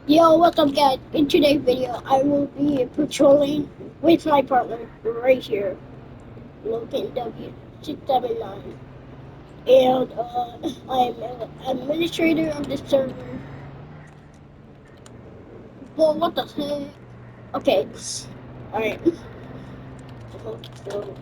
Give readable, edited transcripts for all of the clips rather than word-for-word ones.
Yo, what's up guys? In today's video, I will be patrolling with my partner right here, Logan W679. And I'm an administrator of the server. Well, what the heck? Okay, alright. Let's go to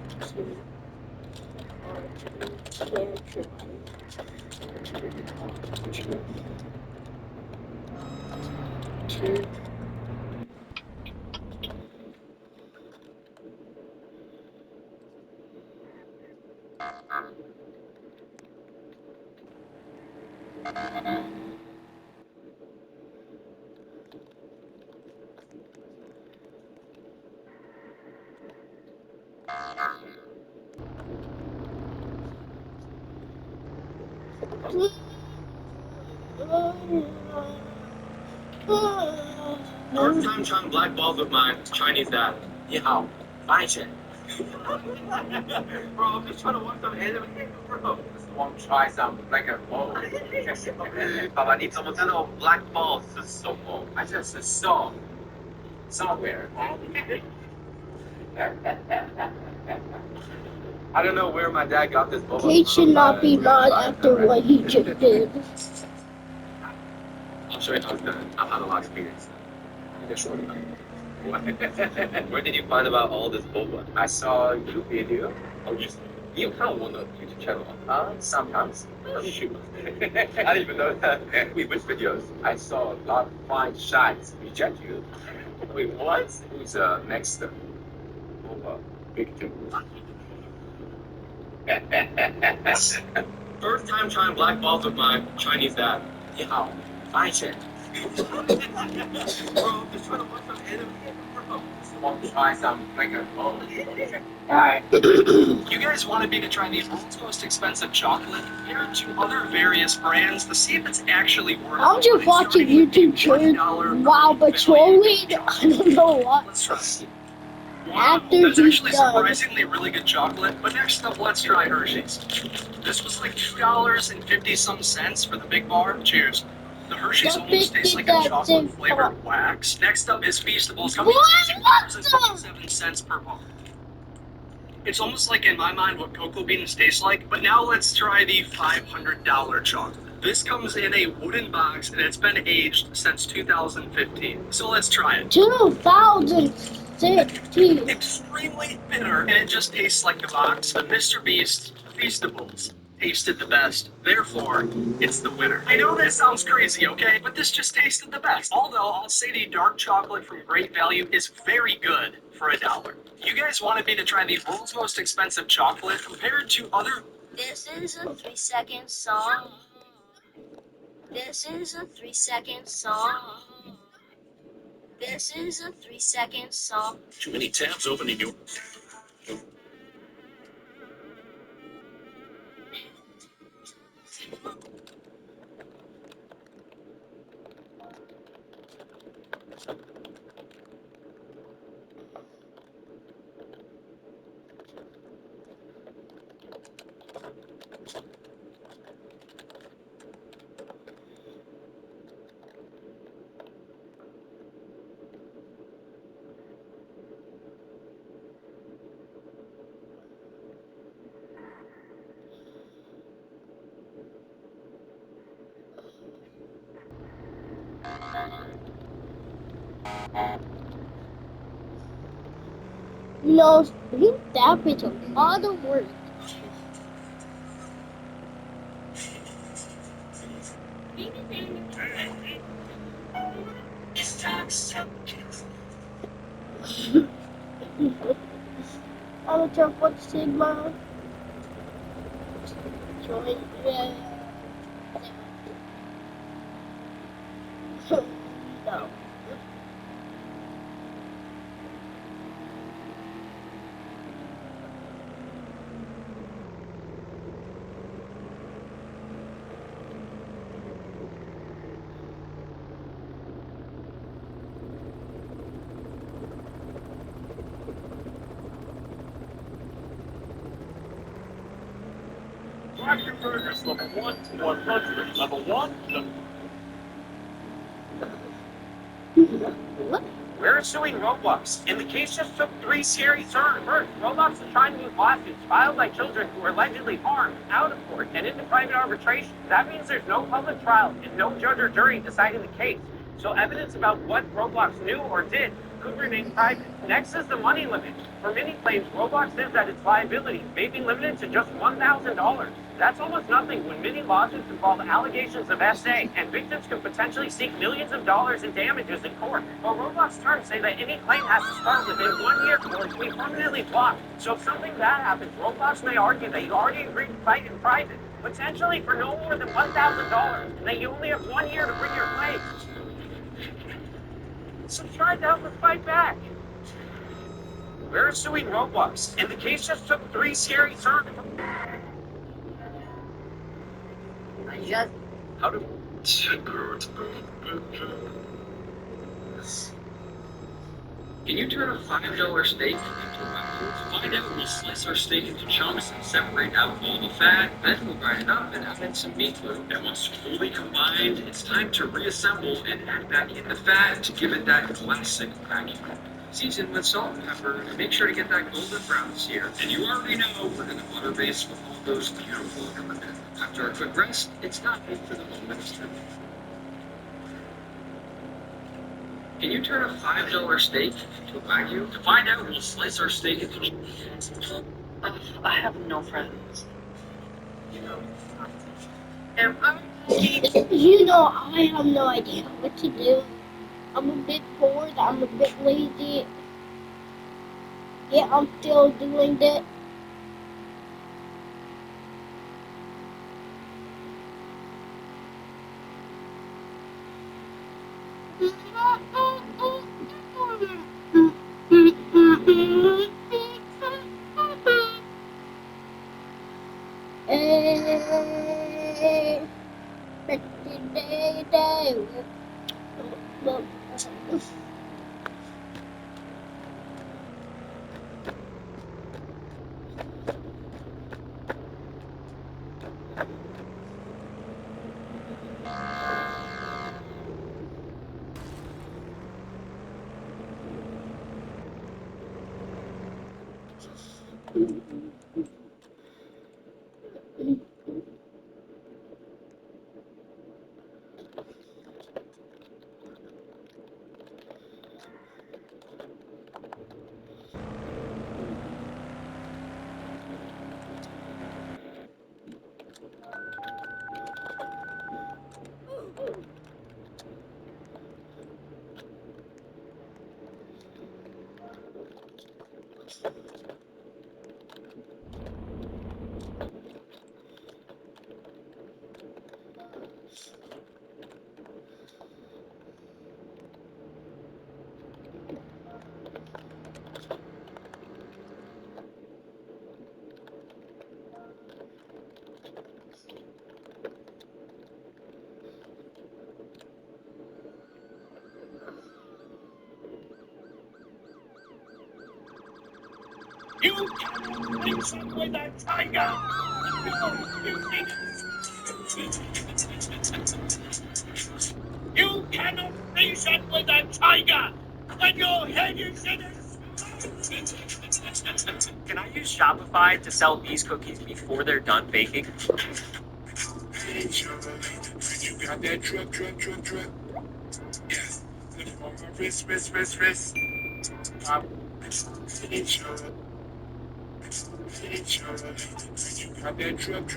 First time trying black balls with my Chinese dad. 你好，fine shit. Bro, I'm just trying to watch some anime, bro. Just want to try some like a ball. 爸爸，你怎么知道 black ball 是什么？I just saw somewhere. I don't know where my dad got this ball. Kate should not be mad after what he just did. I'll show you how it's done. I've had a lot of experience. Where did you find about all this boba? I saw you video. Oh, you have one of YouTube channel? Sometimes. Oh, shoot. I didn't even know that. Wait, which videos? I saw a lot of fine shots reject you. Wait, what? Who's next? Boba. Big two. First time trying black balls with my Chinese dad. 你好，fine shit. Bro, I'm just trying to watch some anime, bro. Just want to try some like a ball. Alright. You guys wanted me to try the world's most expensive chocolate compared to other various brands to see if it's actually worth it. I'm just watching YouTube channels while patrolling. I don't know what. Let's try. After That's he's actually done. surprisingly really good chocolate, but next up, let's try Hershey's. This was like $2.50 for the big bar. Cheers. The Hershey's The almost tastes like a 50 chocolate cents flavored wax. Next up is Feastables, coming What? to $2.27 per bar. It's almost like, in my mind, what cocoa beans taste like, but now let's try the $500 chocolate. This comes in a wooden box, and it's been aged since 2015. So let's try it. 2016. Extremely bitter, and it just tastes like the box. But Mr. Beast Feastables tasted the best, therefore it's the winner. I know that sounds crazy, okay? But this just tasted the best. Although I'll say the dark chocolate from Great Value is very good for $1. You guys wanted me to try the world's most expensive chocolate compared to other. This is a 3-second song. This is a 3-second song. This is a 3-second song. Too many tabs opening your. No, that is a lot of work. I'm a Trump what Sigma. Join. Yeah. No. Crash your burgers level 1 to 100. Level 1, What? We're suing Roblox, and the case just took 3 scary turns. First, Roblox is trying to move lawsuits filed by children who were allegedly harmed out of court and into private arbitration. That means there's no public trial and no judge or jury deciding the case. So evidence about what Roblox knew or did could remain private. Next is the money limit. For many claims, Roblox says that its liability may be limited to just $1,000. That's almost nothing when many lawsuits involve allegations of SA, and victims can potentially seek millions of dollars in damages in court. But Roblox terms say that any claim has to start within 1 year or it will be permanently blocked. So if something bad happens, Roblox may argue that you already agreed to fight in private, potentially for no more than $1,000, and that you only have 1 year to bring your claim. So try to help us fight back. We're suing Roblox, and the case just took 3 scary turns. How do... Can you turn a $5 steak into a waffle? To find out, we'll slice our steak into chunks and separate out all the fat. Then we'll grind it up and add in some meat glue. And once fully combined, it's time to reassemble and add back in the fat to give it that classic vacuum. Season with salt and pepper, and make sure to get that golden brown sear. And you already know we're gonna butter base with all those beautiful elements. After a quick rest, it's time for the moment. Can you turn a $5 steak into a wagyu? To find out, we'll slice our steak into chunks. I have no friends. You know, You know, I have no idea what to do. I'm a bit bored. I'm a bit lazy. Yeah, I'm still doing that. You cannot reason with a tiger! You cannot reason with a tiger when your head is in a... Can I use Shopify to sell these cookies before they're done baking? Hey, Charlamagne, you got that truck? Yes. Lift on my wrist. Pop. Hey, Charlamagne, you got that truck?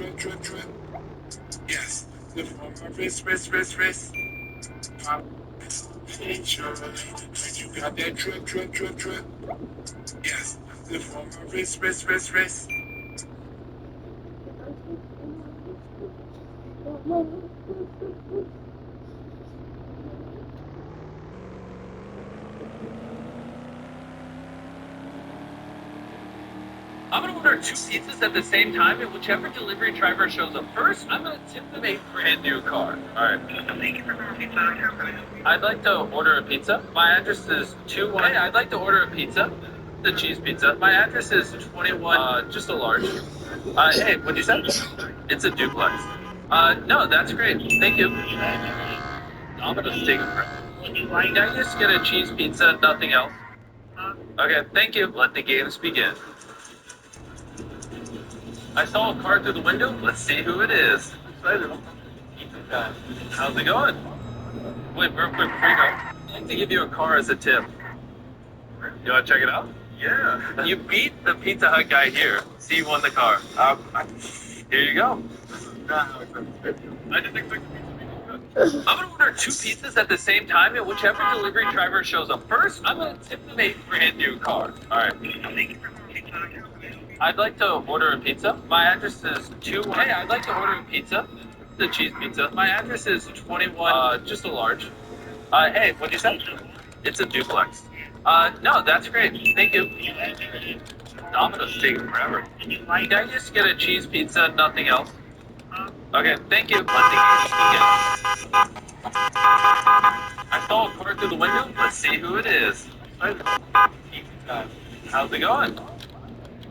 Yes. Lift on my wrist. Pop. Hey, Charlamagne, you got that truck? Yes. Lift on my wrist. I'm gonna order 2 pizzas at the same time, and whichever delivery driver shows up first, I'm gonna tip them a brand new car. Alright. Thank you for ordering pizza. How can I help you? I'd like to order a pizza. My address is 21. Hey, I'd like to order a pizza. The cheese pizza. My address is 21, just a large. Hey, what'd you say? It's a duplex. No, that's great. Thank you. I'm gonna take a break. Can I just get a cheese pizza, nothing else? Okay, thank you. Let the games begin. I saw a car through the window. Let's see who it is. Excited. How's it going? Wait, real quick, before you go, I'd like to give you a car as a tip. You want to check it out? Yeah. You beat the Pizza Hut guy here. See, you won the car. Here you go. I didn't expect I'm gonna order 2 pizzas at the same time, and whichever delivery driver shows up first, I'm gonna tip them a brand new car. All right. I'd like to order a pizza. My address is 2. Hey, I'd like to order a pizza. The cheese pizza. My address is 21. Just a large. Hey, what'd you say? It's a duplex. No, that's great. Thank you. Domino's taking forever. Can I just get a cheese pizza, nothing else? Okay, thank you. Let the games begin. I saw a car through the window. Let's see who it is. How's it going?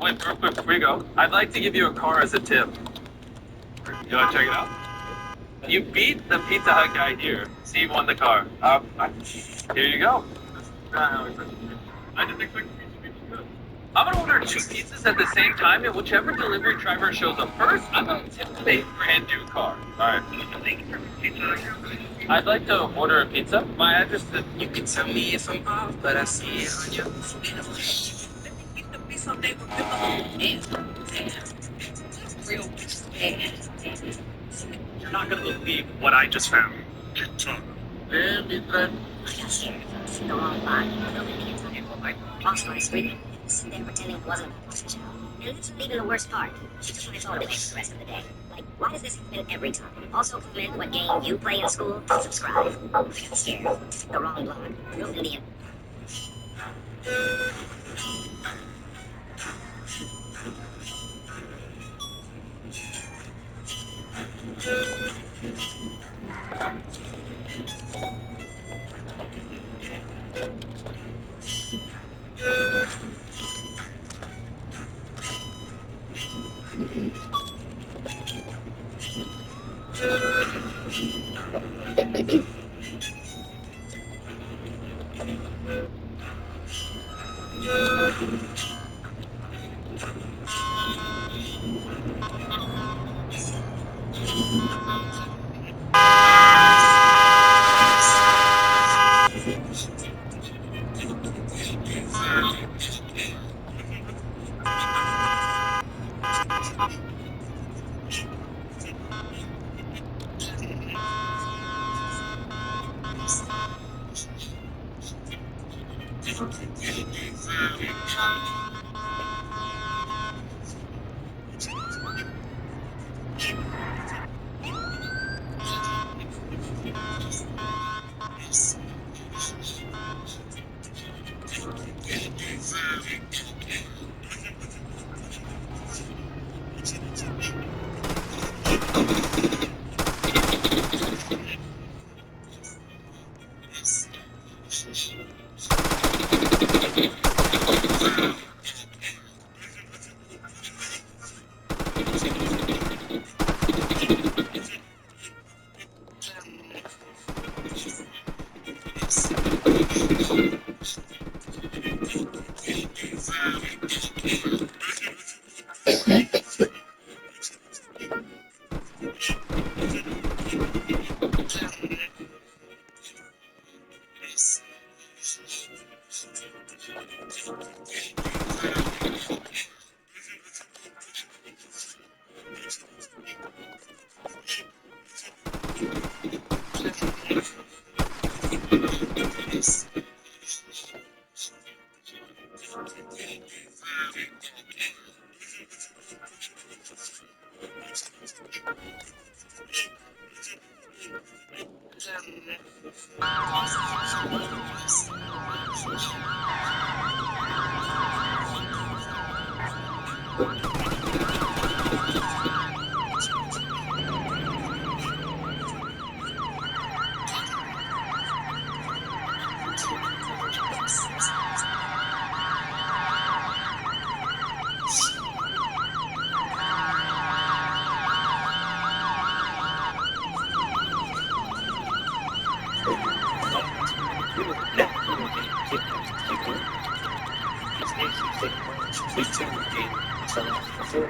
Wait, real quick, before you go, I'd like to give you a car as a tip. You want to check it out? You beat the Pizza Hut guy here. See, you won the car. Here you go. I didn't expect I'm gonna order 2 pizzas at the same time, and whichever delivery driver shows up first, I'm gonna tip them a brand new car. All right. I'd like to order a pizza. My address is. You can tell me if I'm off, but I see it on your face. Let me be someday with real bad. You're not gonna believe what I just found. Let me try. The wrong line. Long story sweet. Sitting there pretending it wasn't a position. And this isn't even the worst part. She just wanted to play for the rest of the day. Like, why does this happen every time? Also, comment what game you play in school. Subscribe. I got scared. The wrong block. Real Indian. Week 2,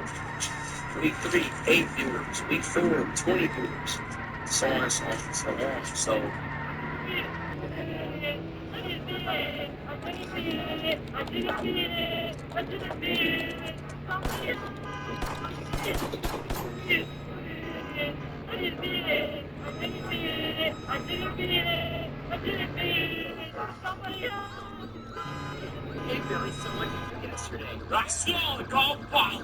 Week 3, 8 viewers. Week 4, 20 viewers. So on and so on and so on. So hey Billy, so what did you do yesterday? I saw the golf ball.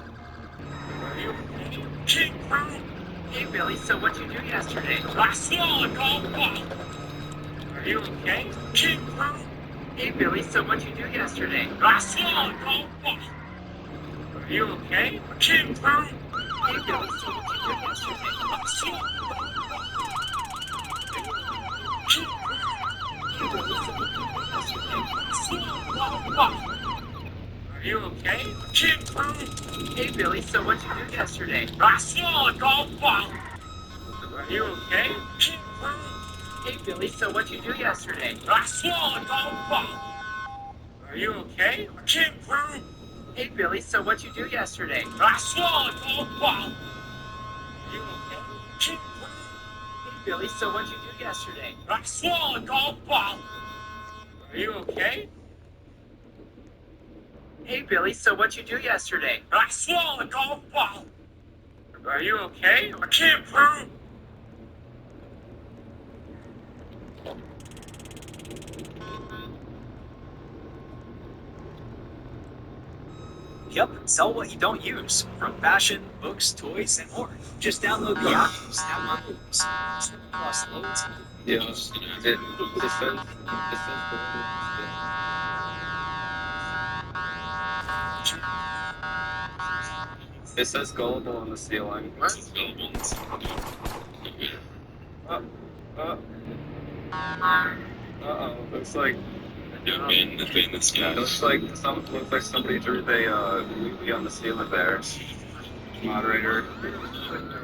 Are you okay? King Kong. Hey Billy, so what did you do yesterday? I saw the golf ball. Are you okay? King Kong. Hey Billy, so what did you do yesterday? I saw the golf ball. Are you okay? King Kong. Hey Billy, so what did you do yesterday? I saw the golf ball. King Kong. Hey Billy, so what did you do yesterday? I saw the golf ball. Are you okay? King Kong. Hey Billy, so what did you do yesterday? I saw a golf ball. Are you okay? King Kong. Hey Billy, so what did you do yesterday? I saw a golf ball. Are you okay? King Kong. Hey Billy, so what did you do yesterday? I saw a golf ball. Are you okay? King Kong. Hey Billy, so what did you do yesterday? I saw a golf ball. Are you okay? Hey Billy, so what'd you do yesterday? I saw a golf ball. Are you okay? I can't prove. Yep, sell what you don't use. From fashion, books, toys, and more. Just download the app, Snap My Moves. Snap across loads. Yeah, it says it says gullible on the ceiling. What? Gullible on the ceiling. Uh-oh. Looks like the thing that's looks like somebody drew the movie on the ceiling there. Moderator.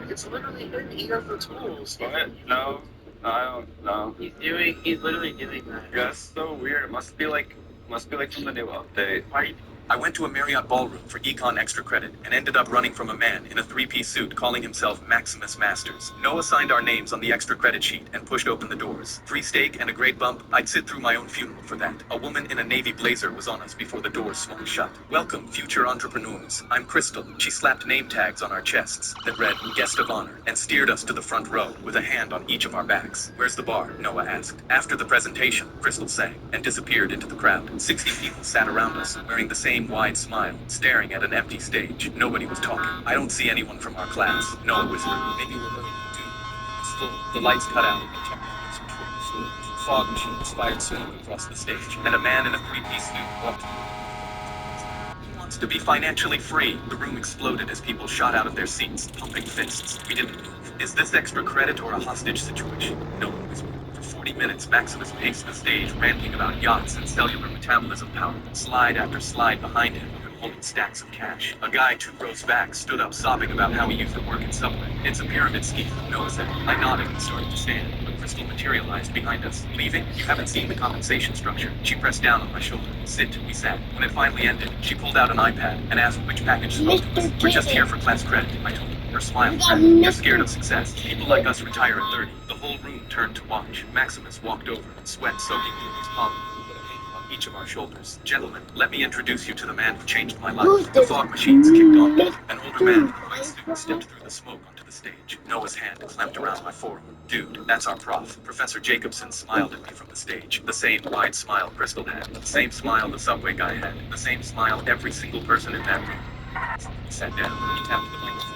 It's literally hidden here for tools. What? No, I don't know. He's literally doing that. Yeah, that's so weird. It must be like from the new update. Right? I went to a Marriott ballroom for econ extra credit and ended up running from a man in a three-piece suit calling himself Maximus Masters. Noah signed our names on the extra credit sheet and pushed open the doors. Free steak and a great bump. I'd sit through my own funeral for that. A woman in a navy blazer was on us before the doors swung shut. Welcome, future entrepreneurs. I'm Crystal. She slapped name tags on our chests that read Guest of Honor and steered us to the front row with a hand on each of our backs. Where's the bar? Noah asked. After the presentation, Crystal sang and disappeared into the crowd. 60 people sat around us wearing the same wide smile, staring at an empty stage. Nobody was talking. I don't see anyone from our class. Noah whispered. Maybe we're learning to do. It's full. The lights cut out. Fog machine spied smoke across the stage, and a man in a three-piece suit walked. He wants to be financially free. The room exploded as people shot out of their seats, pumping fists. We didn't move. Is this extra credit or a hostage situation? No one whispered. 40 minutes, Maximus paced the stage, ranting about yachts and cellular metabolism power. Slide after slide behind him, holding stacks of cash. A guy 2 rows back stood up sobbing about how he used to work in Subway. It's a pyramid scheme, Noah said. I nodded and started to stand, but Crystal materialized behind us. Leaving? You haven't seen the compensation structure. She pressed down on my shoulder. Sit, we sat. When it finally ended, she pulled out an iPad and asked which package spoke to us. We're just here for class credit, I told her. Her smile cracked. You're scared of success. People like us retire at 30. The whole room turned to watch. Maximus walked over, sweat soaking through his palm. Each of our shoulders. Gentlemen, let me introduce you to the man who changed my life. The fog machines kicked on. An older man in a white suit stepped through the smoke onto the stage. Noah's hand clamped around my forearm. Dude, that's our prof. Professor Jacobson smiled at me from the stage. The same wide smile Crystal had. The same smile the subway guy had. The same smile every single person in that room. He sat down. He tapped the microphone.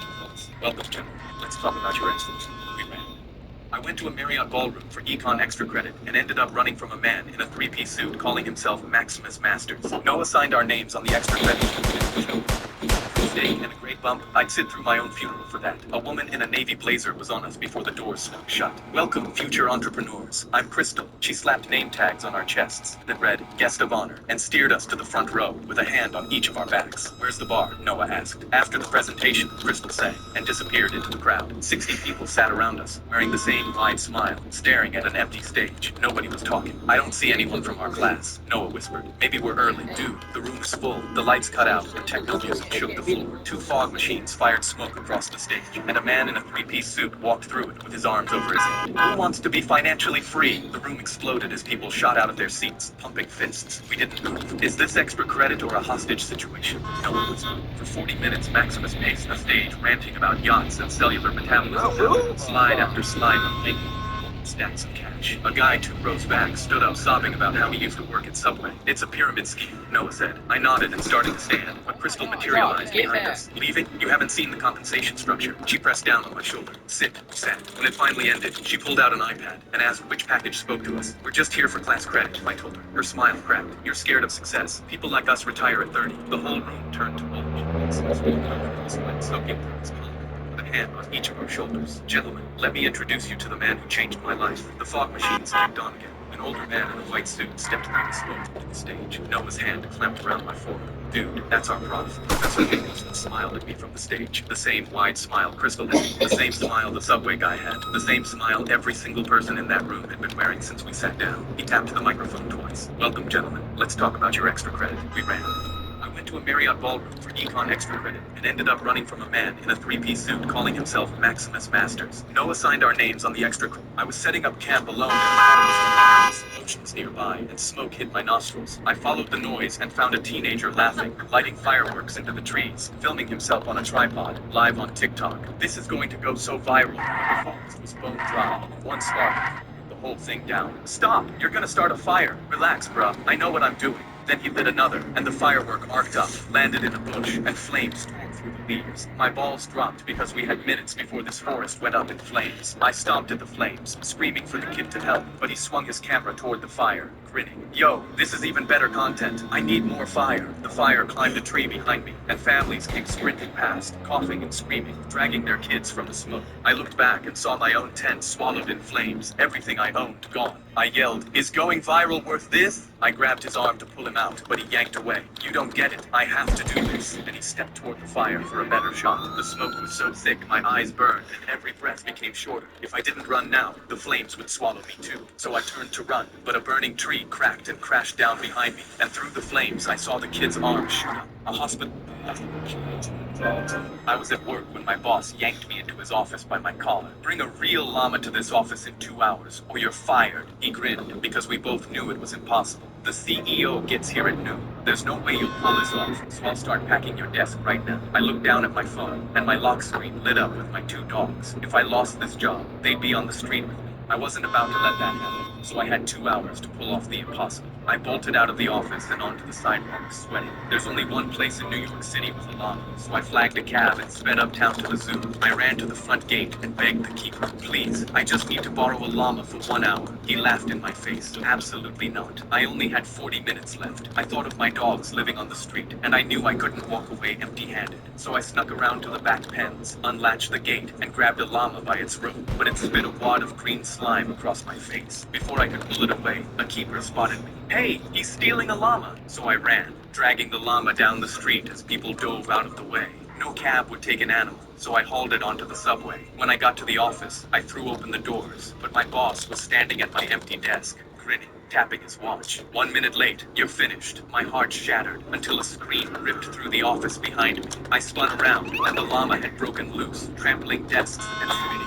Welcome, gentlemen. Let's talk about your extras. We ran. I went to a Marriott ballroom for econ extra credit and ended up running from a man in a three-piece suit calling himself Maximus Masters. Noah signed our names on the extra credit sheet. steak and a great bump, I'd sit through my own funeral for that. A woman in a navy blazer was on us before the doors swung shut. Welcome, future entrepreneurs. I'm Crystal. She slapped name tags on our chests that read, Guest of Honor, and steered us to the front row with a hand on each of our backs. Where's the bar? Noah asked. After the presentation, Crystal sang, and disappeared into the crowd. 60 people sat around us, wearing the same wide smile, staring at an empty stage. Nobody was talking. I don't see anyone from our class, Noah whispered. Maybe we're early. Dude, the room is full. The lights cut out, and techno music shook the floor. 2 fog machines fired smoke across the stage, and a man in a 3-piece suit walked through it with his arms over his head. Who wants to be financially free? The room exploded as people shot out of their seats, pumping fists. We didn't move. Is this extra credit or a hostage situation? Noah whispered. For 40 minutes, Maximus paced the stage, ranting about yachts and cellular metabolism. Slide after slide of making stacks of cash. A guy 2 rows back stood up sobbing about how he used to work at Subway. It's a pyramid scheme, Noah said. I nodded and started to stand, but Crystal materialized behind us. Leaving? You haven't seen the compensation structure. She pressed down on my shoulder. Sit, sat. When it finally ended, she pulled out an iPad and asked which package spoke to us. We're just here for class credit, I told her. Her smile cracked. You're scared of success. People like us retire at 30. The whole room turned to soaking through his collar. A hand on each of our shoulders. Gentlemen, let me introduce you to the man who changed my life. The fog machines kicked on again. An older man in a white suit stepped through the smoke to the stage. Noah's hand clamped around my forehead. Dude, that's our prof. Professor Jacobson smiled at me from the stage. The same wide smile Crystal had. The same smile the Subway guy had. The same smile every single person in that room had been wearing since we sat down. He tapped the microphone twice. Welcome, gentlemen. Let's talk about your extra credit. We ran. I went to a Marriott ballroom for econ extra credit and ended up running from a man in a 3-piece suit calling himself Maximus Masters. Noah signed our names on the extra credit. I was setting up camp alone in oceans nearby, and smoke hit my nostrils. I followed the noise and found a teenager laughing, lighting fireworks into the trees, filming himself on a tripod, live on TikTok. This is going to go so viral. The forest was bone dry. One spark, the whole thing down. Stop! You're gonna start a fire. Relax, bruh. I know what I'm doing. Then he lit another, and the firework arced up, landed in a bush, and flames tore through the leaves. My balls dropped because we had minutes before this forest went up in flames. I stomped at the flames, screaming for the kid to help, but he swung his camera toward the fire, grinning. Yo, this is even better content. I need more fire. The fire climbed a tree behind me, and families came sprinting past, coughing and screaming, dragging their kids from the smoke. I looked back and saw my own tent swallowed in flames, everything I owned gone. I yelled, "Is going viral worth this?" I grabbed his arm to pull him out, but he yanked away. "You don't get it. I have to do this." And he stepped toward the fire for a better shot. The smoke was so thick, my eyes burned, and every breath became shorter. If I didn't run now, the flames would swallow me too. So I turned to run, but a burning tree cracked and crashed down behind me, and through the flames I saw the kid's arm shoot up. A hospital. I was at work when my boss yanked me into his office by my collar. "Bring a real llama to this office in 2 hours, or you're fired." He grinned, because we both knew it was impossible. "The CEO gets here at noon. There's no way you'll pull this off, so I'll start packing your desk right now." I looked down at my phone, and my lock screen lit up with my 2 dogs. If I lost this job, they'd be on the street with me. I wasn't about to let that happen, so I had 2 hours to pull off the impossible. I bolted out of the office and onto the sidewalk, sweating. There's only one place in New York City with a llama, so I flagged a cab and sped uptown to the zoo. I ran to the front gate and begged the keeper, "Please, I just need to borrow a llama for 1 hour." He laughed in my face. "Absolutely not. I only had 40 minutes left." I thought of my dogs living on the street, and I knew I couldn't walk away empty-handed. So I snuck around to the back pens, unlatched the gate, and grabbed a llama by its robe. But it spit a wad of green slime across my face. Before I could pull it away, a keeper spotted me. "Hey, he's stealing a llama!" So I ran, dragging the llama down the street as people dove out of the way. No cab would take an animal, so I hauled it onto the subway. When I got to the office, I threw open the doors, but my boss was standing at my empty desk, grinning, tapping his watch. 1 minute late, you're finished. My heart shattered until a scream ripped through the office behind me. I spun around, and the llama had broken loose, trampling desks and spitting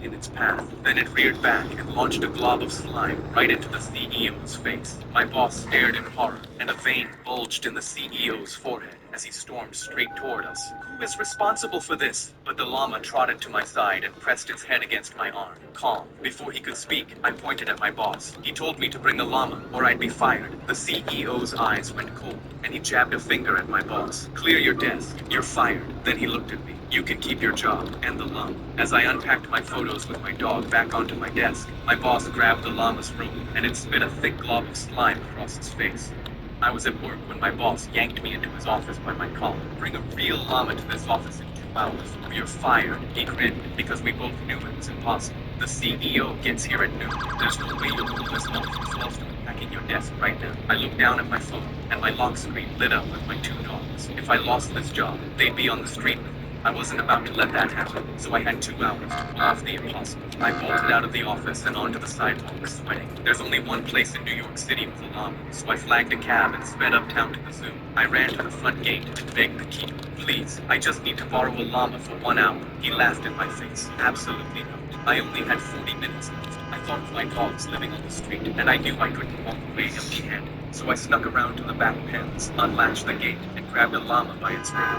in its path. Then it reared back and launched a glob of slime right into the CEO's face. My boss stared in horror, and a vein bulged in the CEO's forehead as he stormed straight toward us. "Who is responsible for this?" But the llama trotted to my side and pressed its head against my arm, calm. Before he could speak, I pointed at my boss. He told me to bring the llama, or I'd be fired. The CEO's eyes went cold, and he jabbed a finger at my boss. "Clear your desk. You're fired." Then he looked at me. "You can keep your job and the llama." As I unpacked my photos with my dog back onto my desk, my boss grabbed the llama's robe, and it spit a thick glob of slime across his face. I was at work when my boss yanked me into his office by my collar. Bring a real llama to this office in 2 hours, or you're fired. He grinned, because we both knew it was impossible. The CEO gets here at noon. There's no way you'll pull this off. You're supposed to be packing your desk right now. I looked down at my phone, and my lock screen lit up with my 2 dogs. If I lost this job, they'd be on the street with me. I wasn't about to let that happen, so I had 2 hours to pull off the impossible. I bolted out of the office and onto the sidewalk, sweating. There's only one place in New York City with a llama, so I flagged a cab and sped uptown to the zoo. I ran to the front gate and begged the keeper, "Please, I just need to borrow a llama for 1 hour." He laughed in my face. "Absolutely not. I only had 40 minutes left. I thought of my dogs living on the street, and I knew I couldn't walk away empty-handed. So I snuck around to the back pens, unlatched the gate, and grabbed a llama by its hair.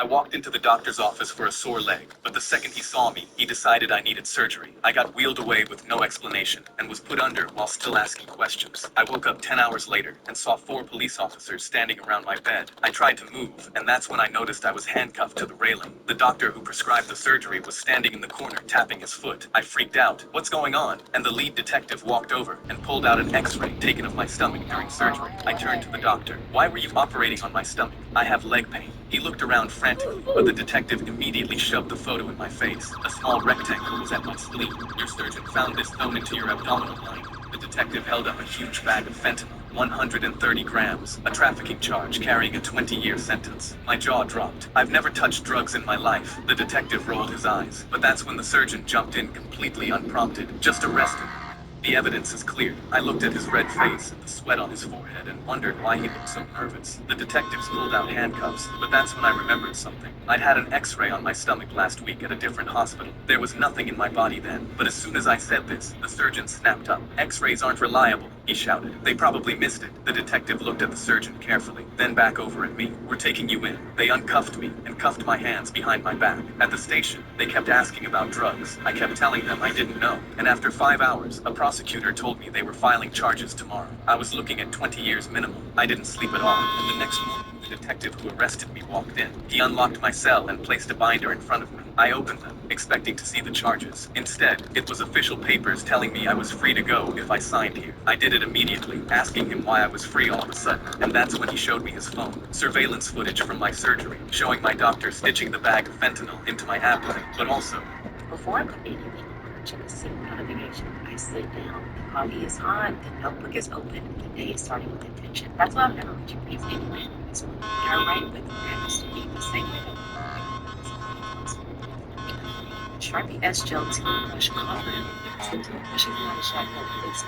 I walked into the doctor's office for a sore leg, but the second he saw me, he decided I needed surgery. I got wheeled away with no explanation and was put under while still asking questions. I woke up 10 hours later and saw 4 police officers standing around my bed. I tried to move, and that's when I noticed I was handcuffed to the railing. The doctor who prescribed the surgery was standing in the corner tapping his foot. I freaked out. "What's going on?" And the lead detective walked over and pulled out an x-ray taken of my stomach during surgery. I turned to the doctor. "Why were you operating on my stomach?" "I have leg pain." He looked around frantically, but the detective immediately shoved the photo in my face. A small rectangle was at my spleen. "Your surgeon found this sewn into your abdominal line." The detective held up a huge bag of fentanyl, 130 grams, a trafficking charge carrying a 20-year sentence. My jaw dropped. I've never touched drugs in my life. The detective rolled his eyes, but that's when the surgeon jumped in completely unprompted. "Just arrest him. The evidence is clear." I looked at his red face and the sweat on his forehead and wondered why he looked so nervous. The detectives pulled out handcuffs, but that's when I remembered something. I'd had an x-ray on my stomach last week at a different hospital. There was nothing in my body then, but as soon as I said this, the surgeon snapped up. "X-rays aren't reliable," he shouted. "They probably missed it." The detective looked at the surgeon carefully, then back over at me. "We're taking you in." They uncuffed me and cuffed my hands behind my back. At the station, they kept asking about drugs. I kept telling them I didn't know, and after 5 hours, a prosecutor told me they were filing charges tomorrow. I was looking at 20 years minimum. I didn't sleep at all, and the next morning, the detective who arrested me walked in. He unlocked my cell and placed a binder in front of me. I opened them, expecting to see the charges. Instead, it was official papers telling me I was free to go if I signed here. I did it immediately, asking him why I was free all of a sudden, and that's when he showed me his phone. Surveillance footage from my surgery, showing my doctor stitching the bag of fentanyl into my abdomen, but also... Before I put anything on to the seat navigation, I sit down, the coffee is hot, the notebook is open, the day is starting with intention. That's why I've never reached your face anyway. This one. And I write with next to be the same way. Sharpie S gel toothbrush cover. Pushing out a shotgun makes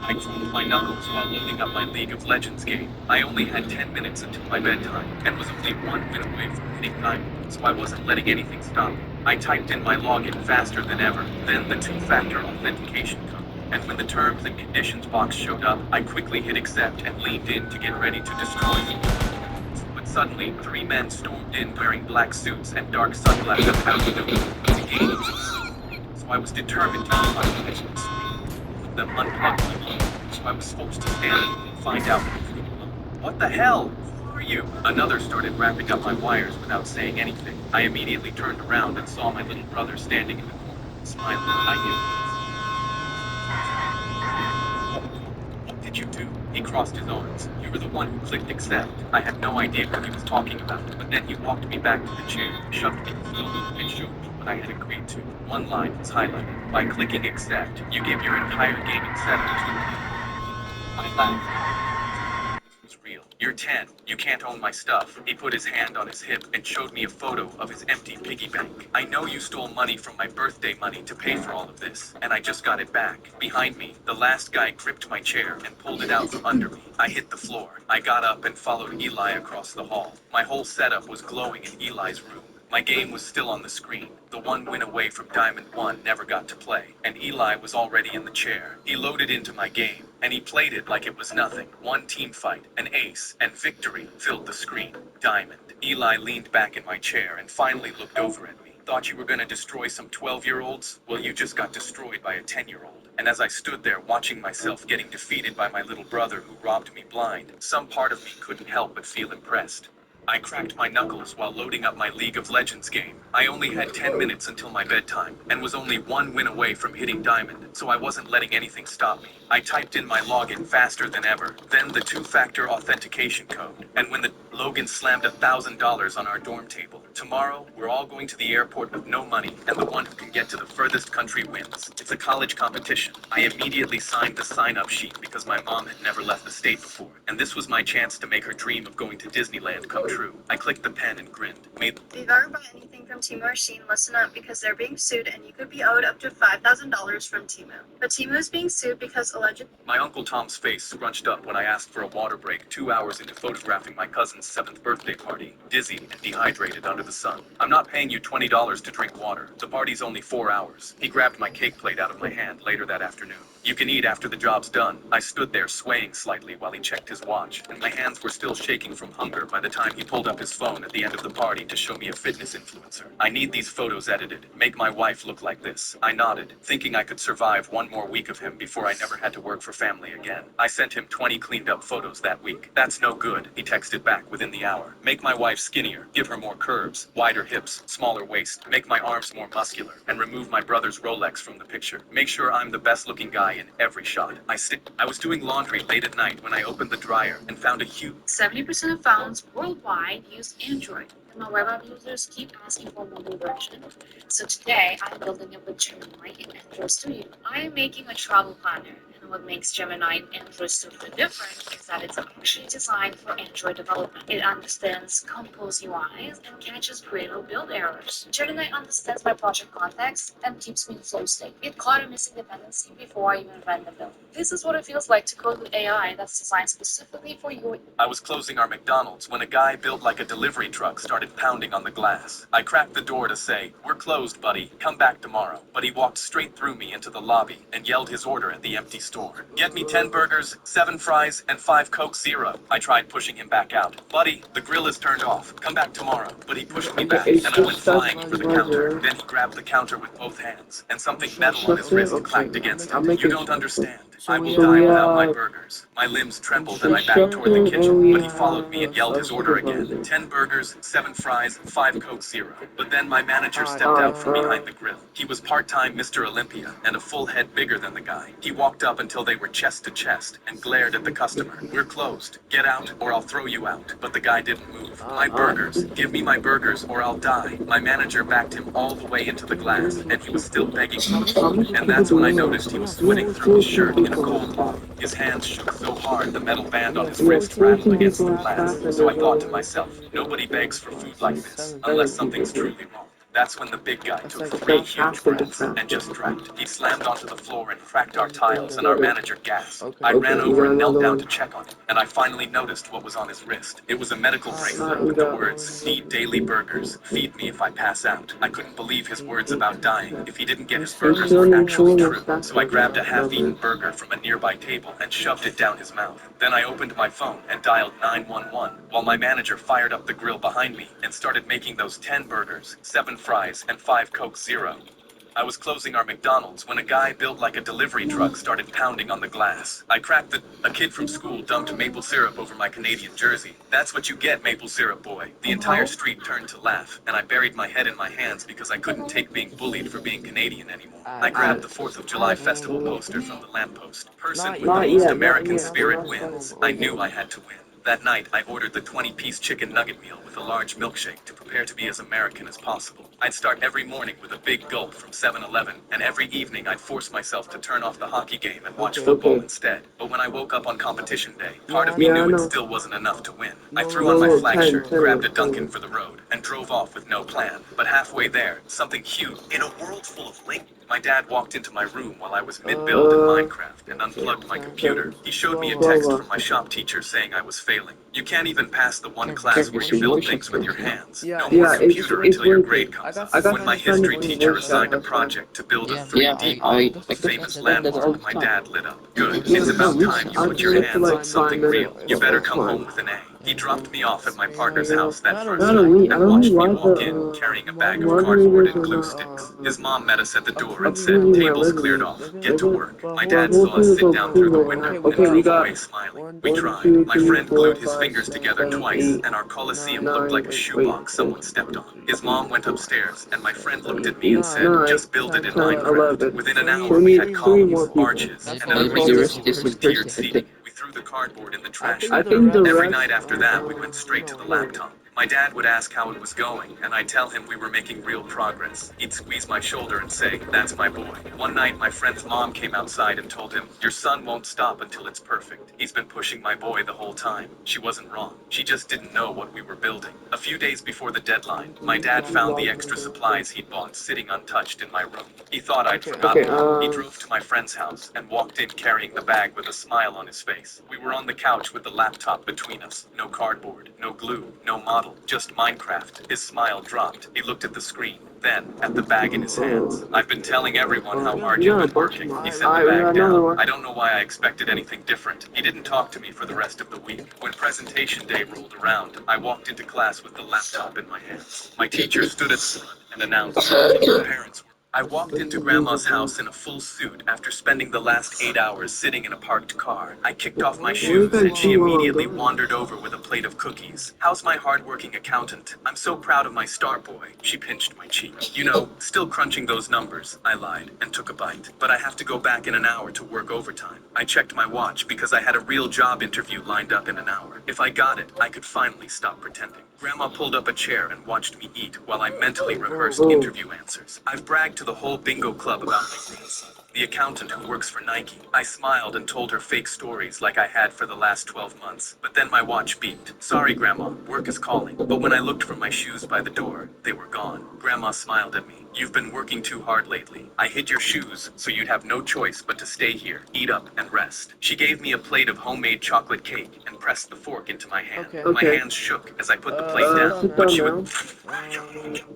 I cleaned my knuckles while loading up my League of Legends game. I only had 10 minutes until my bedtime, and was only 1 minute away from hitting time, so I wasn't letting anything stop me. I typed in my login faster than ever, then the 2-factor authentication code. And when the terms and conditions box showed up, I quickly hit accept and leaned in to get ready to destroy me. But suddenly, 3 men stormed in wearing black suits and dark sunglasses out of the game. So I was determined to find measures. Them unplugged my phone, so I was forced to stand and find out. "What the hell? Who are you?" Another started wrapping up my wires without saying anything. I immediately turned around and saw my little brother standing in the corner, smiling. I knew. crossed his arms. You were the one who clicked accept. I had no idea what he was talking about, but then he walked me back to the chair, shoved me slowly, and showed me what I had agreed to. One line was highlighted. By clicking accept, you give your entire gaming setup to me. I laughed. It was real. You're 10. You can't own my stuff. He put his hand on his hip and showed me a photo of his empty piggy bank. I know you stole money from my birthday money to pay for all of this, and I just got it back. Behind me, the last guy gripped my chair and pulled it out from under me. I hit the floor. I got up and followed Eli across the hall. My whole setup was glowing in Eli's room. My game was still on the screen. The one win away from Diamond 1 never got to play, and Eli was already in the chair. He loaded into my game, and he played it like it was nothing. One team fight, an ace, and victory filled the screen. Diamond. Eli leaned back in my chair and finally looked over at me. Thought you were gonna destroy some 12-year-olds? Well, you just got destroyed by a 10-year-old. And as I stood there watching myself getting defeated by my little brother who robbed me blind, some part of me couldn't help but feel impressed. I cracked my knuckles while loading up my League of Legends game. I only had 10 minutes until my bedtime, and was only one win away from hitting Diamond, so I wasn't letting anything stop me. I typed in my login faster than ever, then the two-factor authentication code, and when the Logan slammed $1,000 on our dorm table. Tomorrow, we're all going to the airport with no money, and the one who can get to the furthest country wins. It's a college competition. I immediately signed the sign-up sheet because my mom had never left the state before, and this was my chance to make her dream of going to Disneyland come true. I clicked the pen and grinned. If you've ever bought anything from Temu or Shein, listen up because they're being sued and you could be owed up to $5,000 from Temu. But Temu is being sued because allegedly... My Uncle Tom's face scrunched up when I asked for a water break 2 hours into photographing my cousin's 7th birthday party, dizzy and dehydrated under the sun. I'm not paying you $20 to drink water. The party's only 4 hours. He grabbed my cake plate out of my hand later that afternoon. You can eat after the job's done. I stood there swaying slightly while he checked his watch, and my hands were still shaking from hunger by the time he pulled up his phone at the end of the party to show me a fitness influencer. I need these photos edited. Make my wife look like this. I nodded, thinking I could survive one more week of him before I never had to work for family again. I sent him 20 cleaned up photos that week. That's no good, he texted back within the hour. Make my wife skinnier, give her more curves, wider hips, smaller waist, make my arms more muscular, and remove my brother's Rolex from the picture. Make sure I'm the best looking guy in every shot. I was doing laundry late at night when I opened the dryer and found a huge 70% of phones worldwide use Android, and my web app users keep asking for a mobile version. So today, I'm building it with Gemini in Android Studio. I am making a travel planner, and what makes Gemini in Android Studio different is that it's actually designed for Android development. It understands Compose UIs and catches creator build errors. Gemini understands my project context and keeps me in flow state. It caught a missing dependency before I even ran the build. This is what it feels like to code with AI that's designed specifically for you. I was closing our McDonald's when a guy built like a delivery truck started pounding on the glass. I cracked the door to say, "We're closed, buddy. Come back tomorrow." But he walked straight through me into the lobby and yelled his order at the empty store. "Get me 10 burgers, 7 fries, and 5 Coke Zero." I tried pushing him back out. "Buddy, the grill is turned off. Come back tomorrow." But he pushed me back, and I went flying for the counter. Then he grabbed the counter with both hands, and something metal on his wrist clacked against it. You don't understand. I will die without my burgers. My limbs trembled and I backed toward the kitchen, but he followed me and yelled his order again. 10 burgers, 7 fries, 5 Coke Zero. But then my manager stepped out from behind the grill. He was part-time Mr. Olympia and a full head bigger than the guy. He walked up until they were chest to chest and glared at the customer. "We're closed. Get out or I'll throw you out." But the guy didn't move. "My burgers. Give me my burgers or I'll die." My manager backed him all the way into the glass and he was still begging me. And that's when I noticed he was sweating through his shirt in a cold lobby. His hands shook so hard the metal band on his wrist rattled against the glass. So I thought to myself, nobody begs for food like this unless something's truly wrong. That's when the big guy took 3 huge breaths and just dragged. He slammed onto the floor and cracked our tiles, and our manager gasped. I ran over and knelt down to check on him, and I finally noticed what was on his wrist. It was a medical bracelet with the words, "Need daily burgers. Feed me if I pass out." I couldn't believe his words about dying if he didn't get his burgers were actually true. So I grabbed a half-eaten burger from a nearby table and shoved it down his mouth. Then I opened my phone and dialed 911, while my manager fired up the grill behind me and started making those 10 burgers, 7 fries, and 5 Coke Zero. I was closing our McDonald's when a guy built like a delivery truck started pounding on the glass. I cracked a kid from school dumped maple syrup over my Canadian jersey. That's what you get, maple syrup boy. The entire street turned to laugh, and I buried my head in my hands because I couldn't take being bullied for being Canadian anymore. I grabbed the 4th of July festival poster from the lamppost. Person with the most American spirit wins. I knew I had to win. That night, I ordered the 20-piece chicken nugget meal with a large milkshake to prepare to be as American as possible. I'd start every morning with a big gulp from 7-Eleven, and every evening I'd force myself to turn off the hockey game and watch football instead. But when I woke up on competition day, part of me knew it still wasn't enough to win. I threw on my flag shirt, grabbed a Dunkin' for the road, and drove off with no plan. But halfway there, something huge. In a world full of link, my dad walked into my room while I was mid-build in Minecraft and unplugged my computer. He showed me a text from my shop teacher saying I was failing. You can't even pass the one class where you build things with your hands. No more computer until your grade comes up. When my history teacher assigned a project to build a 3D model of a famous landmark, my dad lit up. Good. It's about time you put your hands on something real. You better come home with an A. He dropped me off at my partner's house that first night and watched me walk in carrying a bag of cardboard and glue sticks. His mom met us at the door and said, "Tables cleared off. Get to work." My dad saw us sit down through the window and drove away smiling. We tried. My friend glued his fingers together twice, and our Coliseum looked like a shoebox someone stepped on. His mom went upstairs, and my friend looked at me and said, "Just build it in Minecraft." Within an hour, we had columns, arches, and an irresistible tiered seating. We threw the cardboard in the trash. Every night after that, we went straight to the laptop. My dad would ask how it was going, and I'd tell him we were making real progress. He'd squeeze my shoulder and say, "That's my boy." One night, my friend's mom came outside and told him, "Your son won't stop until it's perfect. He's been pushing my boy the whole time." She wasn't wrong. She just didn't know what we were building. A few days before the deadline, my dad found the extra supplies he'd bought sitting untouched in my room. He thought I'd forgotten them. He drove to my friend's house and walked in carrying the bag with a smile on his face. We were on the couch with the laptop between us. No cardboard, no glue, no model. Just Minecraft. His smile dropped. He looked at the screen, then at the bag in his hands. "I've been telling everyone how hard you've been working." He set the bag down. I don't know why I expected anything different. He didn't talk to me for the rest of the week. When presentation day rolled around, I walked into class with the laptop in my hands. My teacher stood at the front and announced, "Parents were..." I walked into Grandma's house in a full suit after spending the last 8 hours sitting in a parked car. I kicked off my shoes and she immediately wandered over with a plate of cookies. "How's my hardworking accountant? I'm so proud of my star boy." She pinched my cheek. "You know, still crunching those numbers," I lied and took a bite. "But I have to go back in an hour to work overtime." I checked my watch because I had a real job interview lined up in an hour. If I got it, I could finally stop pretending. Grandma pulled up a chair and watched me eat while I mentally rehearsed interview answers. I've bragged to the whole bingo club about my grandson, the accountant who works for Nike. I smiled and told her fake stories like I had for the last 12 months. But then my watch beeped. "Sorry, Grandma, work is calling." But when I looked for my shoes by the door, they were gone. Grandma smiled at me. "You've been working too hard lately. I hid your shoes, so you'd have no choice but to stay here, eat up, and rest." She gave me a plate of homemade chocolate cake and pressed the fork into my hand. My hands shook as I put the plate down, but she would...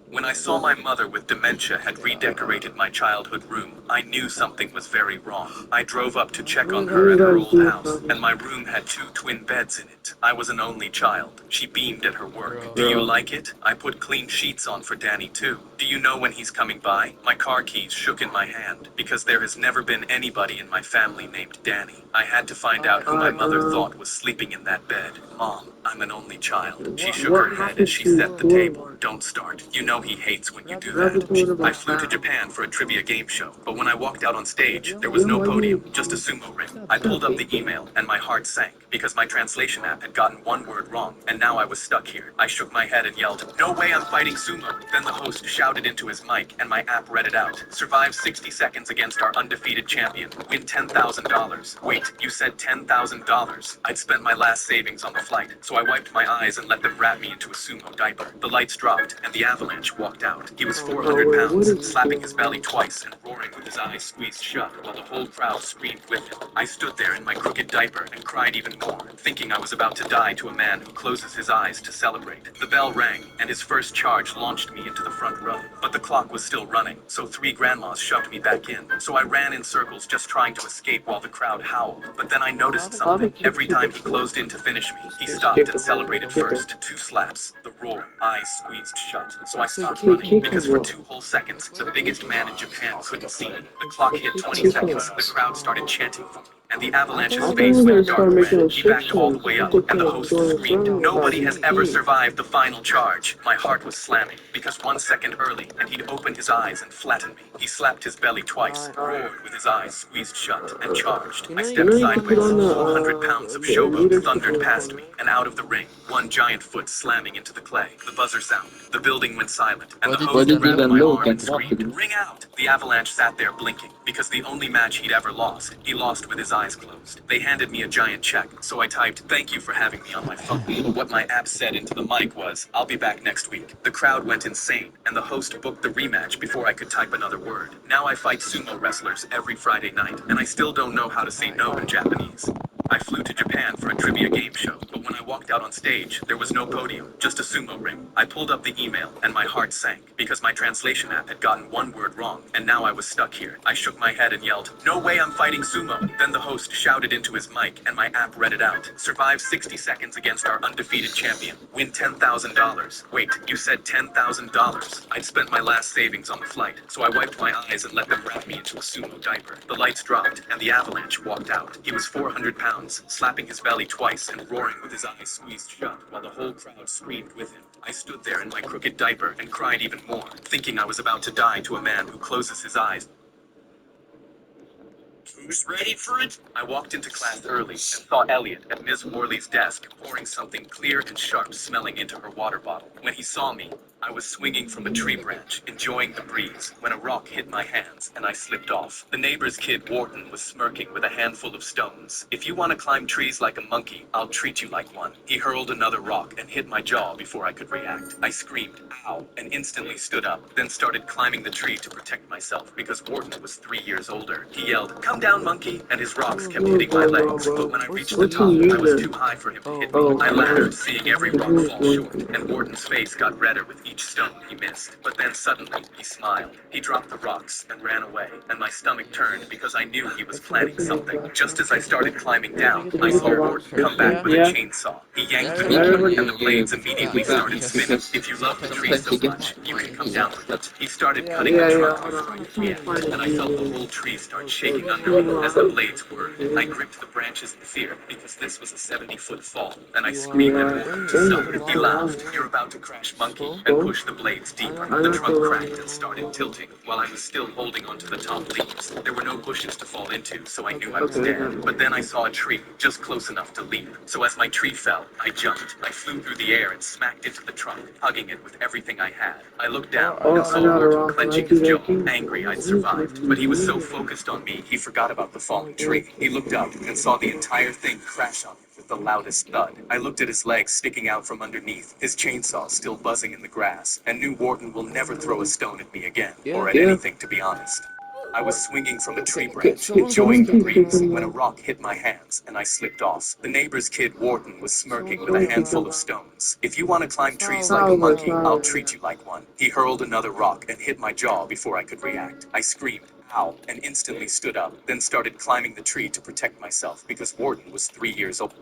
When I saw my mother with dementia had redecorated my childhood room, I knew something was very wrong. I drove up to check on her at her old house, and my room had 2 twin beds in it. I was an only child. She beamed at her work. "Do you like it? I put clean sheets on for Danny too. Do you know when he's coming by?" My car keys shook in my hand, because there has never been anybody in my family named Danny. I had to find out who my mother thought was sleeping in that bed. "Mom, I'm an only child." She shook her head as she set the table. "Don't start. You know he hates when you do that." I flew to Japan for a trivia game show, but when I walked out on stage, there was no podium, just a sumo ring. I pulled up the email, and my heart sank, because my translation app had gotten one word wrong, and now I was stuck here. I shook my head and yelled, "No way I'm fighting sumo!" Then the host shouted into his mic, and my app read it out. "Survive 60 seconds against our undefeated champion. Win $10,000. Wait, you said $10,000? I'd spent my last savings on the flight, so I wiped my eyes and let them wrap me into a sumo diaper. The lights dropped, and the avalanche walked out. He was 400 pounds, slapping his belly twice and roaring with his eyes squeezed shut while the whole crowd screamed with him. I stood there in my crooked diaper and cried even more, thinking I was about to die to a man who closes his eyes to celebrate. The bell rang, and his first charge launched me into the front row. But the clock was still running, so 3 grandmas shoved me back in. So I ran in circles just trying to escape while the crowd howled howl, but then I noticed something. Every time he closed in to finish me, he stopped and celebrated first. 2 slaps, the roar, eyes squeezed shut. So I stopped running, because for 2 whole seconds, the biggest man in Japan couldn't see me. The clock hit 20 seconds, the crowd started chanting for me, and the Avalanche's face went dark red. He backed all the way up, and the host screamed, "Nobody has ever survived the final charge." My heart was slamming, because 1 second early, and he'd opened his eyes and flattened me. He slapped his belly twice, roared with his eyes squeezed shut, and charged. I stepped sideways, 400 pounds of showboat thundered past me, and out of the ring, one giant foot slamming into the clay. The buzzer sounded, the building went silent, and the host grabbed my arm and screamed, "Ring out!" The Avalanche sat there blinking, because the only match he'd ever lost, he lost with his eyes closed. They handed me a giant check, so I typed, "Thank you for having me," on my phone. But what my app said into the mic was, "I'll be back next week." The crowd went insane, and the host booked the rematch before I could type another word. Now I fight sumo wrestlers every Friday night, and I still don't know how to say no in Japanese. I flew to Japan for a trivia game show, but when I walked out on stage, there was no podium, just a sumo ring. I pulled up the email, and my heart sank, because my translation app had gotten one word wrong, and now I was stuck here. I shook my head and yelled, "No way I'm fighting sumo!" Then the host shouted into his mic, and my app read it out. "Survive 60 seconds against our undefeated champion. Win $10,000. Wait, you said $10,000? I'd spent my last savings on the flight, so I wiped my eyes and let them wrap me into a sumo diaper. The lights dropped, and the Avalanche walked out. He was 400 pounds, slapping his belly twice and roaring with his eyes squeezed shut, while the whole crowd screamed with him. I stood there in my crooked diaper and cried even more, thinking I was about to die to a man who closes his eyes. Who's ready for it? I walked into class early and saw Elliot at Ms. Worley's desk pouring something clear and sharp smelling into her water bottle. When he saw me, I was swinging from a tree branch, enjoying the breeze, when a rock hit my hands and I slipped off. The neighbor's kid Wharton was smirking with a handful of stones. "If you want to climb trees like a monkey, I'll treat you like one." He hurled another rock and hit my jaw before I could react. I screamed, "Ow," and instantly stood up, then started climbing the tree to protect myself, because Wharton was 3 years older. He yelled, "Come down, monkey," and his rocks kept hitting my legs, but when I reached the top, I was too high for him to hit me. I laughed, seeing every rock fall short, and Wharton's face got redder with each stone he missed. But then suddenly, he smiled. He dropped the rocks and ran away, and my stomach turned because I knew he was planning something. Just as I started climbing down, I saw Wharton come back with a chainsaw. He yanked the tree, and the blades immediately started spinning. "If you love the tree so much, you can come down with it." He started cutting the trunk before I could react, and I felt the whole tree start shaking under me as the blades whirred. I gripped the branches in fear, because this was a 70-foot fall, and I screamed at Wharton to stop. He laughed, "You're about to crash, monkey," and pushed the blades deeper. The trunk cracked and started tilting, while I was still holding onto the top leaves. There were no bushes to fall into, so I knew I was dead. But then I saw a tree, just close enough to leap. So as my tree fell, I jumped. I flew through the air and smacked into the trunk, hugging it with everything I had. I looked down and saw Wharton clenching his jaw, angry I'd survived. But he was so focused on me, he forgot about the falling tree. He looked up and saw the entire thing crash on him with the loudest thud. I looked at his legs sticking out from underneath, his chainsaw still buzzing in the grass, and knew Wharton will never throw a stone at me again, or at anything, to be honest. I was swinging from a tree branch, enjoying the breeze, when a rock hit my hands, and I slipped off. The neighbor's kid Wharton was smirking with a handful of stones. "If you want to climb trees like a monkey, I'll treat you like one." He hurled another rock and hit my jaw before I could react. I screamed, "Ow," and instantly stood up, then started climbing the tree to protect myself, because Wharton was 3 years old.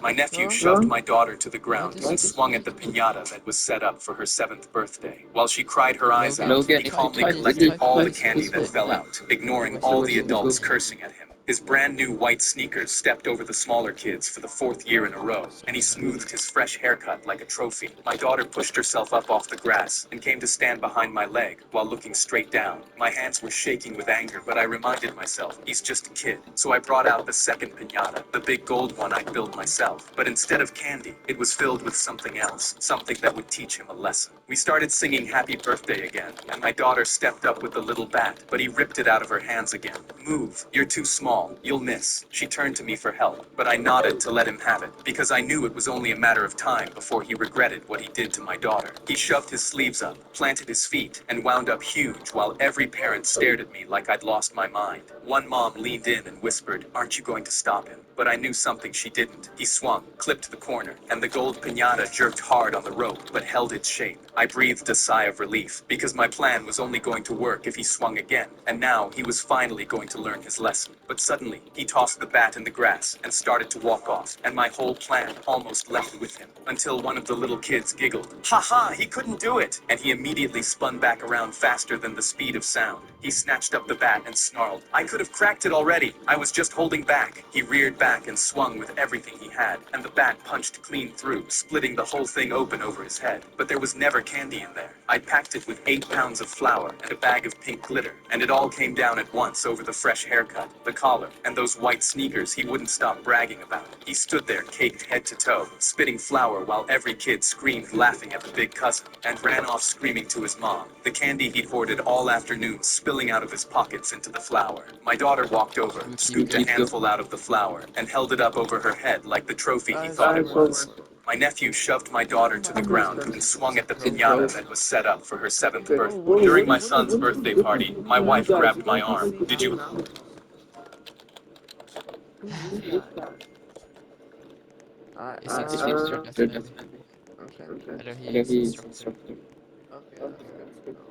My nephew shoved my daughter to the ground and swung at the piñata that was set up for her 7th birthday. While she cried her eyes out, he calmly collected all the candy that fell out, ignoring all the adults cursing at him. His brand new white sneakers stepped over the smaller kids for the 4th year in a row, and he smoothed his fresh haircut like a trophy. My daughter pushed herself up off the grass and came to stand behind my leg while looking straight down. My hands were shaking with anger, but I reminded myself, he's just a kid. So I brought out the second piñata, the big gold one I'd built myself. But instead of candy, it was filled with something else, something that would teach him a lesson. We started singing Happy Birthday again, and my daughter stepped up with the little bat, but he ripped it out of her hands again. "Move, you're too small. You'll miss." She turned to me for help, but I nodded to let him have it, because I knew it was only a matter of time before he regretted what he did to my daughter. He shoved his sleeves up, planted his feet, and wound up huge while every parent stared at me like I'd lost my mind. One mom leaned in and whispered, "Aren't you going to stop him?" But I knew something she didn't. He swung, clipped the corner, and the gold piñata jerked hard on the rope, but held its shape. I breathed a sigh of relief, because my plan was only going to work if he swung again, and now he was finally going to to learn his lesson. But suddenly, he tossed the bat in the grass and started to walk off, and my whole plan almost left with him. Until one of the little kids giggled, "Ha ha, he couldn't do it!" And he immediately spun back around faster than the speed of sound. He snatched up the bat and snarled, "I could have cracked it already. I was just holding back." He reared back and swung with everything he had, and the bat punched clean through, splitting the whole thing open over his head. But there was never candy in there. I packed it with 8 pounds of flour and a bag of pink glitter, and it all came down at once over the fresh haircut, the collar, and those white sneakers he wouldn't stop bragging about. He stood there caked head to toe, spitting flour while every kid screamed laughing at the big cousin, and ran off screaming to his mom. The candy he'd hoarded all afternoon spilling out of his pockets into the flour. My daughter walked over, scooped a handful out of the flour, and held it up over her head like the trophy he thought it was. My nephew shoved my daughter to the ground and swung at the piñata that was set up for her 7th birthday. During my son's birthday party, my wife grabbed my arm. "Did you..." It's instructor, definitely. Okay. Hello, he is instructor. Okay, that's good to know.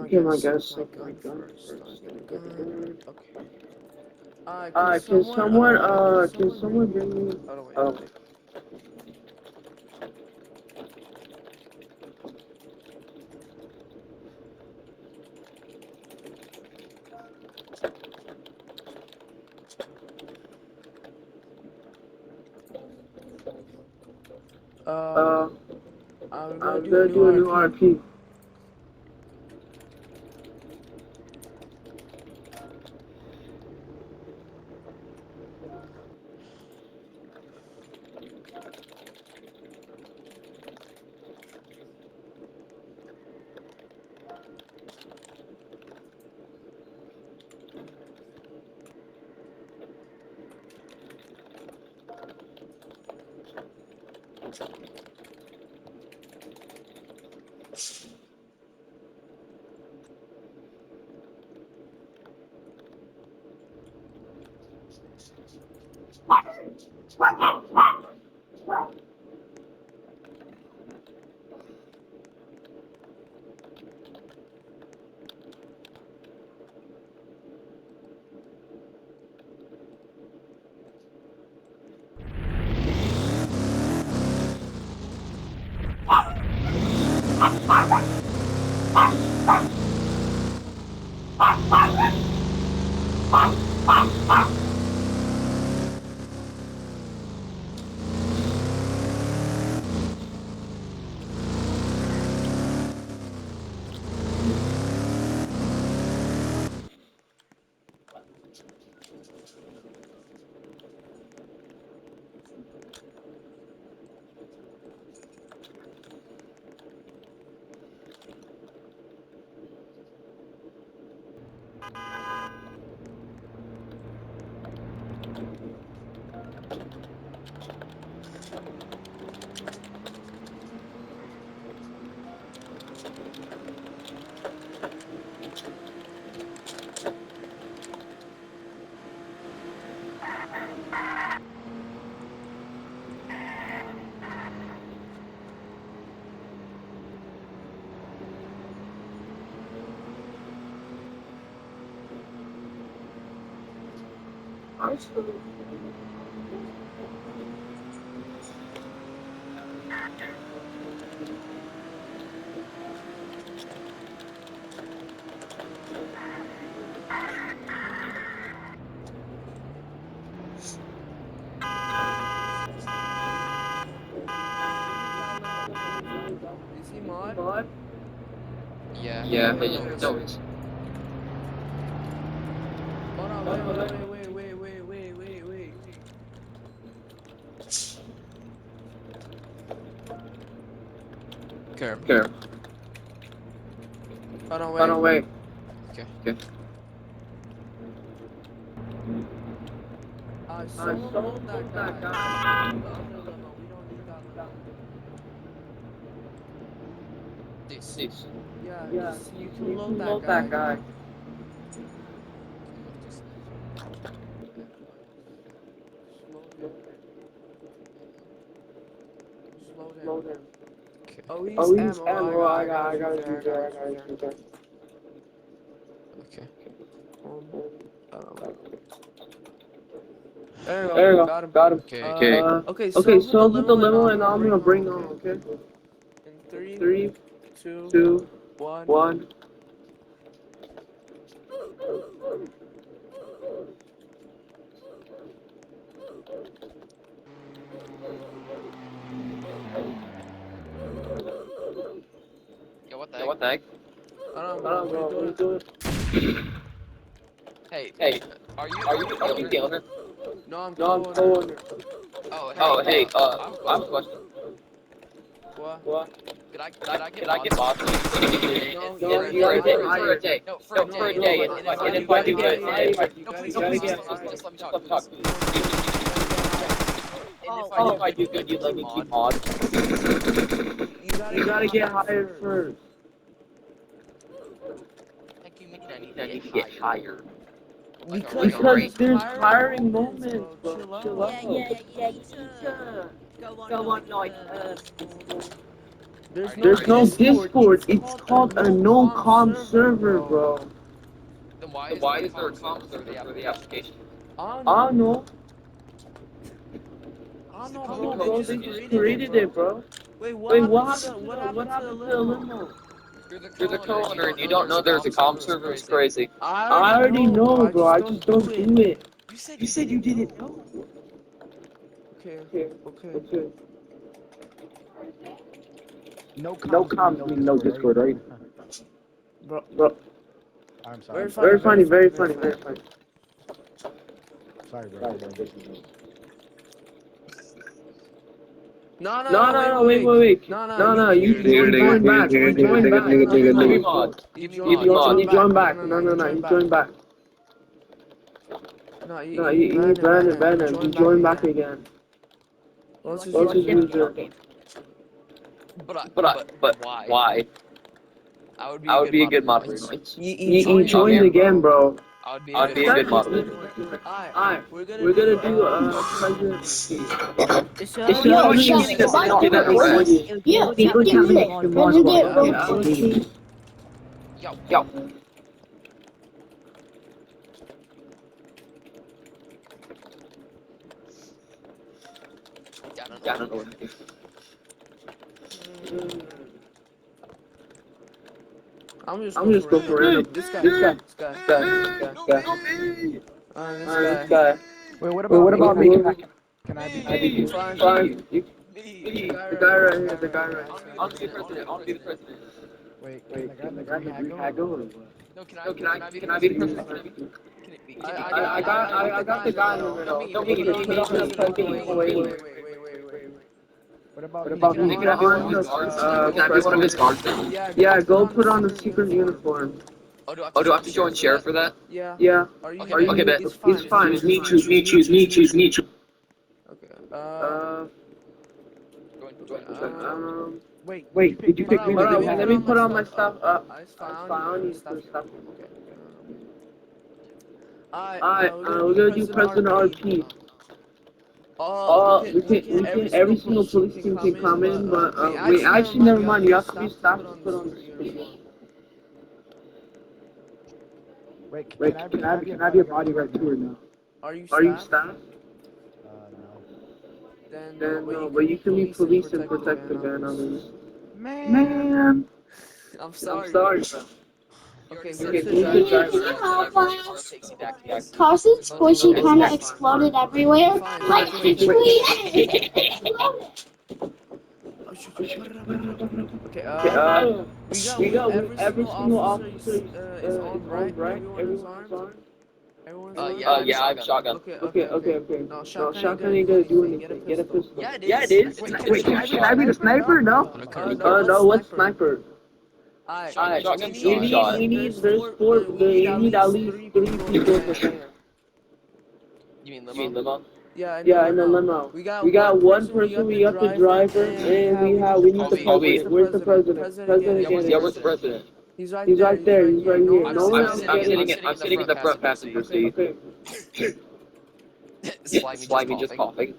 Okay, my guess, like gun first. Get the gun. Okay. Can someone bring me? Oh, wait. Uh, I'm gonna do a new RP. Is he mod? Yeah, Yeah, he no, knows. Hold on, wait. Kerm. Hold on, wait. Okay. Someone load that guy. The other limo, we don't need that limo. This. Yeah, you can load that guy. Slow him. Okay. Oh, he's ammo. I got you there. Okay. There There you you go. go. Got him. Okay. Okay, Okay, so so I'll I'll put put the the limo limo and and I'm I'm gonna gonna bring bring on, on, okay? okay? In three, 3, two, 2, one. 1. Yeah, what the Yeah, heck? what the heck? I don't know, I bro. don't What are know, you what are you doing? doing? Hey, Hey, are you are are you you the the owner? owner? No, I'm No, I'm co-owner. co-owner. Oh, hey, Oh, hey, I have a I have a question. question. What? What? Could I get Could I get mods mods No, No, you you gotta gotta get get for a hired. hired. day? no No, No, for a no, day. but And in if order I to do get good, hired, you No, gotta please, get please, get please, hired. just let me talk, let me talk, please. please. And Oh, if if I I do do good, good, you you'd let let me me keep keep mod. You You gotta gotta get get hired hired first. first. heck you mean I need I to need get to get hired? hired. Because Because there's there's hiring hiring moments, moments, bro. bro. Chill Chill out. out. Yeah, you need to go on like There's no There's no Discord. Discord. It's It's called a called a no-com no-com server, server, bro. bro. Then why Then is there why a is there a comm comm server for server the for the application? application? I don't I know. don't know. I don't know, I don't bro. know, They bro. just They just created it, created it, bro. bro. Wait, what Wait, happened what to the happened to what the happened what to the happened to the limo? limo? You're the You're the co-owner and you co-owner and don't you know don't there's know a there's a comm comm server. It's server. It's crazy. crazy. I already know, bro. I just don't do it. You said You you said you didn't didn't know. know. Okay, Okay, okay. okay. No No comms mean comms no mean no Discord, right? Discord, right? Bro, Bro, I'm sorry, very I'm funny, very sorry. very funny, funny, very very funny, funny. very funny. Sorry, bro. Sorry, bro. No, no, No, no, no, no, wait. wait. No, no, No, you you join back. join back. Join You join back. back. No, no, Give me no. mod. You Give me join, mod. you join back. No, You you join back. join back. No, No, you you ban it, You you join join back back again. again. What's his What's his user? user? But why? Why? I would be I a would good be a good moderator. moderator. You You joined joined again, bro. I would be a I'd good be a good moderator. moderator. Alright, we're We're gonna gonna do do presidency. It's Yo, only shut Okay, the mic okay, up, that's recording. right. Yeah, 50 minutes. President Okay, rotation. Yo, Yo. yeah, I don't know Yeah, I what don't to know do. what to do. I'm just I'm just go for random. This guy. This guy. This guy. This guy. This guy. This guy. Wait, what Wait, about what me? about Can I me? be? Can I be? Fine. Fine. Me. The The guy right here. The The guy guy right right here. I'll be the president. I'll be the president. Wait, can Wait, the guy in can the the guy green in the hat green go or hat go or what? what? No, No, can I be the can I be the president? president? Can you I got the guy in the middle. No, me, No, me, me, me, put on the president. Wait. What about What me? about Can I me? be Can I one be of his one of guards? the, Can I be one of his guards? Yeah, go put on the secret uniform. Oh, do I have Oh, to do I join have to join sheriff for sheriff that? for that? Yeah. Are you? Okay, bet. Okay, bet. It's fine. It's fine. Me choose. Okay. Join Wait, did you Wait, pick did you me to pick be me the to Let be green me the hat? put on my stuff up? It's It's fine. fine. You You put stuff put here. stuff. Okay. Alright. We're gonna do President RP. Every single police team can come in, but wait, actually, never mind. You have to be staff to put on the secret uniform. Wait, Wait, can I be a bodyguard too or no? Are you Are you staff? staff? No. Then Then no, but you can be police and protect the van others. Man. Man, I'm I'm sorry, sorry, bro. bro. Okay, Okay, who's the who's the driver? driver? takes you back to base. Causing squishy Okay, kind of okay. exploded everywhere. Fine. Like, literally, exploded. Okay, Okay, we got every every single single officer officer is armed, right? right? Everyone is Everyone is armed. armed. Everyone's armed. Yeah, I have a Yeah, I have a shotgun. shotgun. Okay. No, No, shotgun ain't shotgun gonna ain't do gonna do anything. Get a anything. Get a pistol. pistol. Yeah, it Yeah, it is. is. It's a Wait, kid's can I be the sniper? No. No, What's sniper? Alright, Shotgun, Shotgun, two two shot. We need you need at least three people in the van. You mean You mean limo? limo? Yeah, in the Yeah, in the limo. limo. We got We got one we person. got We the got the driver, and we need the Kobe. president. Where's the president? President, get Yeah, in. where's the president? He's right He's there. right there. He's right here. No one I'm else sitting get in, in. I'm sitting in the front passenger seat. Okay. Slimy just Slimy just coughing. coughing.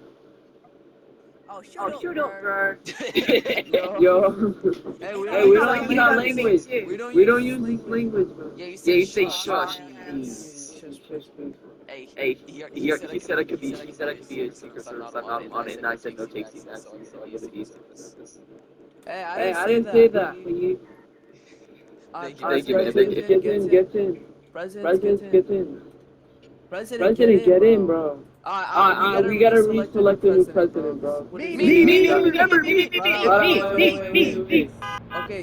Oh, Oh, shoot up, bro. Yo. Yo. Hey, we Hey, don't we use don't that use that language. language. We don't We don't use use this language, bro. Yeah, you Yeah, say you say shush. shush. Please. Please. Hey, Hey, he said he said I could be. He said I could be a secret service. I'm not on it, and I said no takesies access, so I go to D service. Hey, Hey, I didn't say that. Please. Thank Thank you, man. President Get in. Get in. President, Get in. President, Get in, bro. We gotta reselect reselect a new president, bro. Me.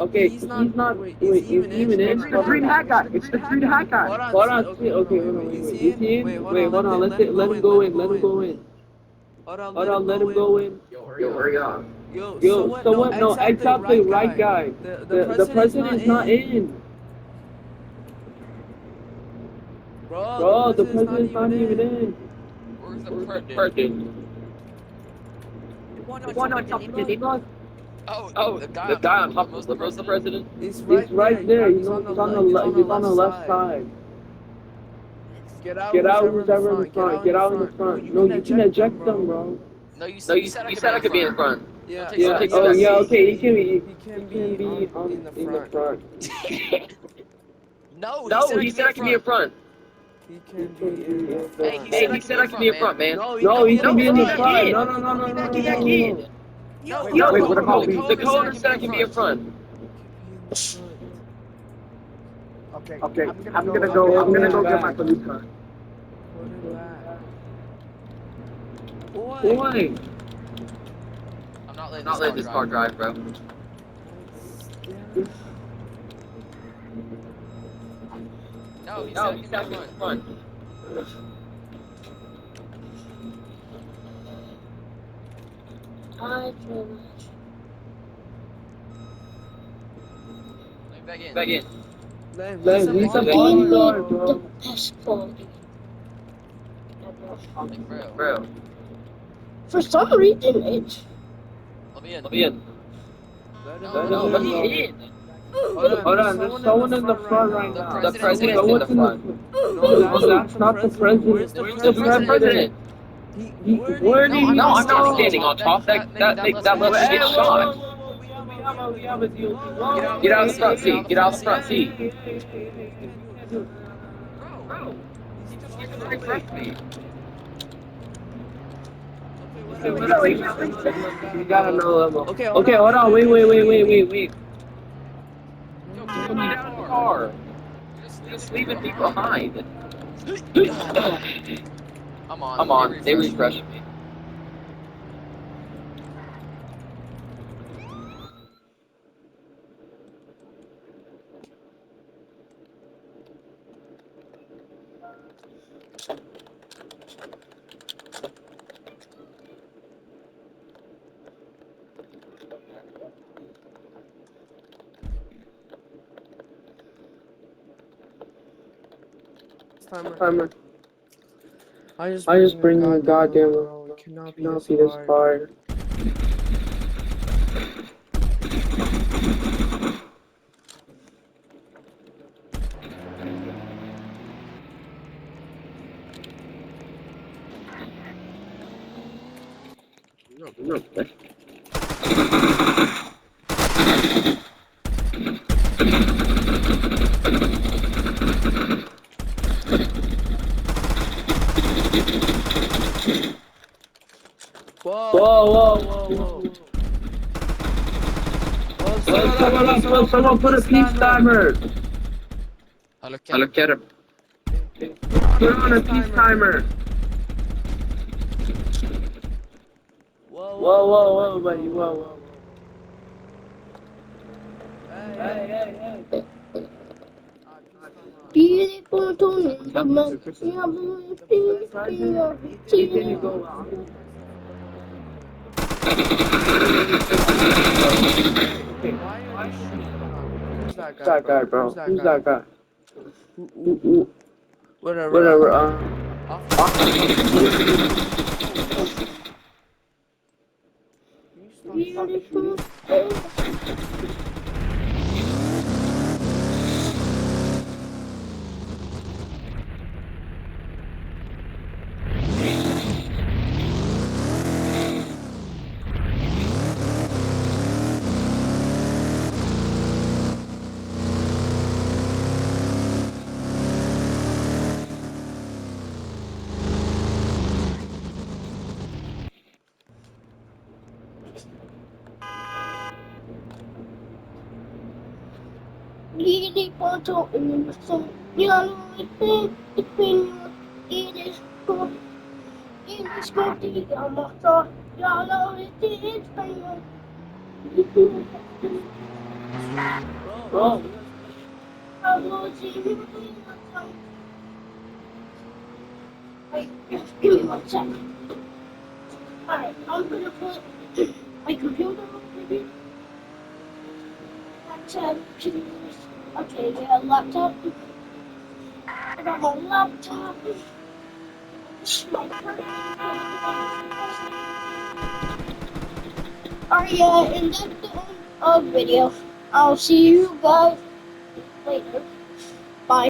Okay, he's not. Wait, is he even in? The green hat guy. It's the green hat guy. Hold on. Okay, hold on. Wait. Is he in? Wait, hold on. Let him go in. Let him go in. Hold on. Let him go in. Yo, hurry up. Yo, so what? No, X out the right guy. The president is not in. Bro, the president's not even in. Where's the president? Why not talk to the Oh, the guy on top of the president? He's He's right there. He's on the left side. Get out, Get out, who's ever in the front. Get out in the front. No, you can eject them, bro. No, you said I could be in front. Yeah. Oh, yeah. Okay, he can be in the front. No, he said I could be in front. He can be in the front. Hey, he said I could be in front, man. No, he can be in the front. No. No, wait, what about me? The co-owner said I could be in front. Okay, I'm gonna go get my police car. Boy. I'm not letting this car drive, bro. No, he said I could be in front. Back in. The best quality. Bro. For some reason, it's. Let me in. No, let me in. Hold on, there's someone in the front right now. The president's in the front. No, that's not the president. Where's the president? Where did he No, I'm not go? standing on top. That lets me get shot. Get out of the front seat. Get out of the front seat. Bro, You gotta know them. Okay, hold on. Wait. Get out of the car. Just leaving me behind. I'm on. They refreshed me. Timer. I just bring a goddamn bro. It cannot be this hard. Whoa. Someone put a peace timer. I look at him. Put on a peace timer. Whoa, buddy, whoa. Hey. Beautiful tune in the mouth. Who's that guy, bro? Who's that guy? Whatever. Beautiful. Hindi photo in the sun. Yellow between it is good. It is good to get on my thought. Yellow it is fine. Bro. I will see you in the sun. Wait, just give me 1 second. Alright, I'm gonna put my computer over here. Laptop, computers. Okay, yeah, laptop. I got my laptop. My Alright, yeah, and that's the end of the video. I'll see you guys later.